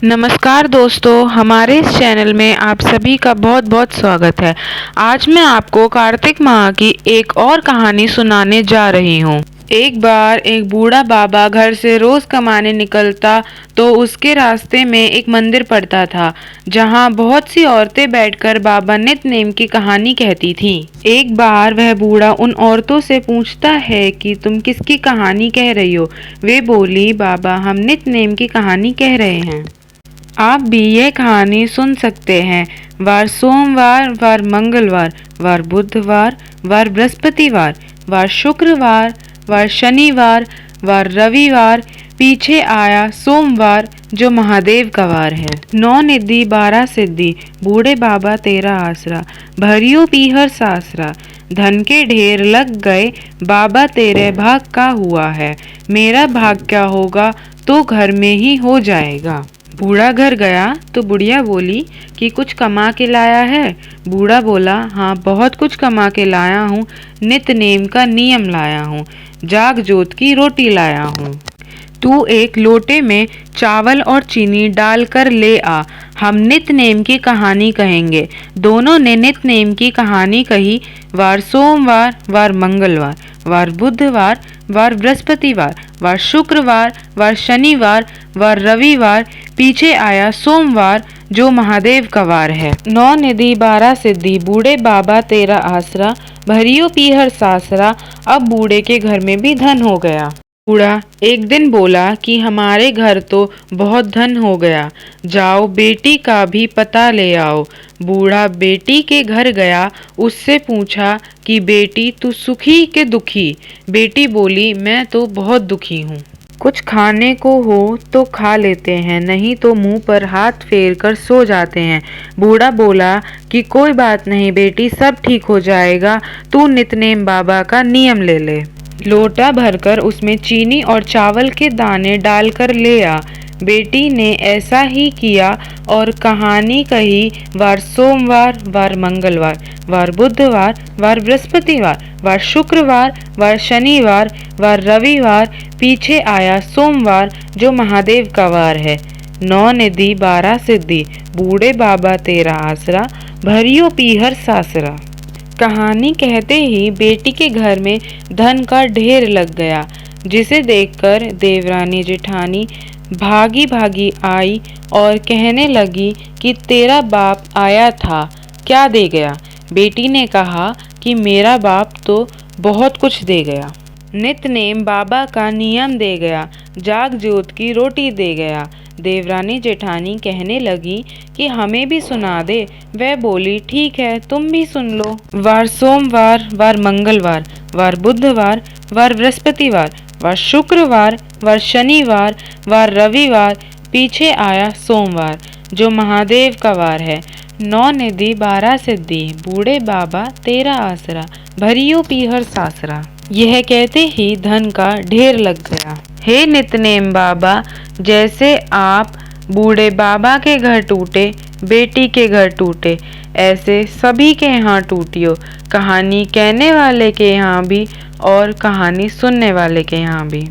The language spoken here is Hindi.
नमस्कार दोस्तों, हमारे इस चैनल में आप सभी का बहुत बहुत स्वागत है। आज मैं आपको कार्तिक माह की एक और कहानी सुनाने जा रही हूँ। एक बार एक बूढ़ा बाबा घर से रोज कमाने निकलता तो उसके रास्ते में एक मंदिर पड़ता था, जहाँ बहुत सी औरतें बैठकर बाबा नित्य-नेम की कहानी कहती थीं। एक बार वह बूढ़ा उन औरतों से पूछता है कि तुम किसकी कहानी कह रही हो। वे बोली, बाबा हम नित्य-नेम की कहानी कह रहे हैं। आप भी यह कहानी सुन सकते हैं। वार सोमवार, वार मंगलवार, वार बुधवार, वार बृहस्पतिवार, वार शुक्रवार, वार शनिवार, वार रविवार, पीछे आया सोमवार जो महादेव का वार है। 9 निधि 12 सिद्धि, बूढ़े बाबा तेरा आसरा, भरियो पीहर सासरा, धन के ढेर लग गए, बाबा तेरे भाग का हुआ है। मेरा भाग क्या होगा तो घर में ही हो जाएगा। बूढ़ा घर गया तो बुढ़िया बोली कि कुछ कमा के लाया है। बूढ़ा बोला, हाँ बहुत कुछ कमा के लाया हूँ। नित्य नेम का नियम लाया हूँ, जाग जोत की रोटी लाया हूँ। तू एक लोटे में चावल और चीनी डाल कर ले आ, हम नित्य नेम की कहानी कहेंगे। दोनों ने नित्य नेम की कहानी कही। वार सोमवार, वार मंगलवार, वार बुधवार, वार बृहस्पतिवार, वार शुक्रवार, वार शनिवार, वार रविवार, पीछे आया सोमवार जो महादेव का वार है। 9 निधि 12 सिद्धि, बूढ़े बाबा तेरा आसरा, भरियो पीहर सासरा। अब बूढ़े के घर में भी धन हो गया। बूढ़ा एक दिन बोला कि हमारे घर तो बहुत धन हो गया, जाओ बेटी का भी पता ले आओ। बूढ़ा बेटी के घर गया, उससे पूछा कि बेटी तू सुखी के दुखी। बेटी बोली, मैं तो बहुत दुखी हूँ। कुछ खाने को हो तो खा लेते हैं, नहीं तो मुंह पर हाथ फेर कर सो जाते हैं। बूढ़ा बोला कि कोई बात नहीं बेटी, सब ठीक हो जाएगा, तू नित्य-नेम बाबा का नियम ले ले। लोटा भरकर उसमें चीनी और चावल के दाने डालकर ले आ। बेटी ने ऐसा ही किया और कहानी कही। वार सोमवार, वार मंगलवार, वार बुधवार, वार बृहस्पतिवार, वार शुक्रवार, वार शनिवार, वार रविवार, पीछे आया सोमवार जो महादेव का वार है। 9 निधि 12 सिद्धि, बूढ़े बाबा तेरा आसरा, भरियो पीहर सासरा। कहानी कहते ही बेटी के घर में धन का ढेर लग गया, जिसे देखकर देवरानी जेठानी भागी भागी आई और कहने लगी कि तेरा बाप आया था, क्या दे गया। बेटी ने कहा कि मेरा बाप तो बहुत कुछ दे गया, नित्य नेम बाबा का नियम दे गया, जाग जोत की रोटी दे गया। देवरानी जेठानी कहने लगी कि हमें भी सुना दे। वह बोली, ठीक है तुम भी सुन लो। वार सोमवार, वार मंगलवार, वार बुधवार, वार बृहस्पतिवार, वार शुक्रवार, वार शनिवार, वार रविवार, पीछे आया सोमवार जो महादेव का वार है। 9 निधि 12 सिद्धि, बूढ़े बाबा तेरा आसरा, भरियो पीहर सासरा। यह कहते ही धन का ढेर लग गया। हे नित्य-नेम बाबा, जैसे आप बूढ़े बाबा के घर टूटे, बेटी के घर टूटे, ऐसे सभी के यहाँ टूटियो। कहानी कहने वाले के यहाँ भी और कहानी सुनने वाले के यहाँ भी।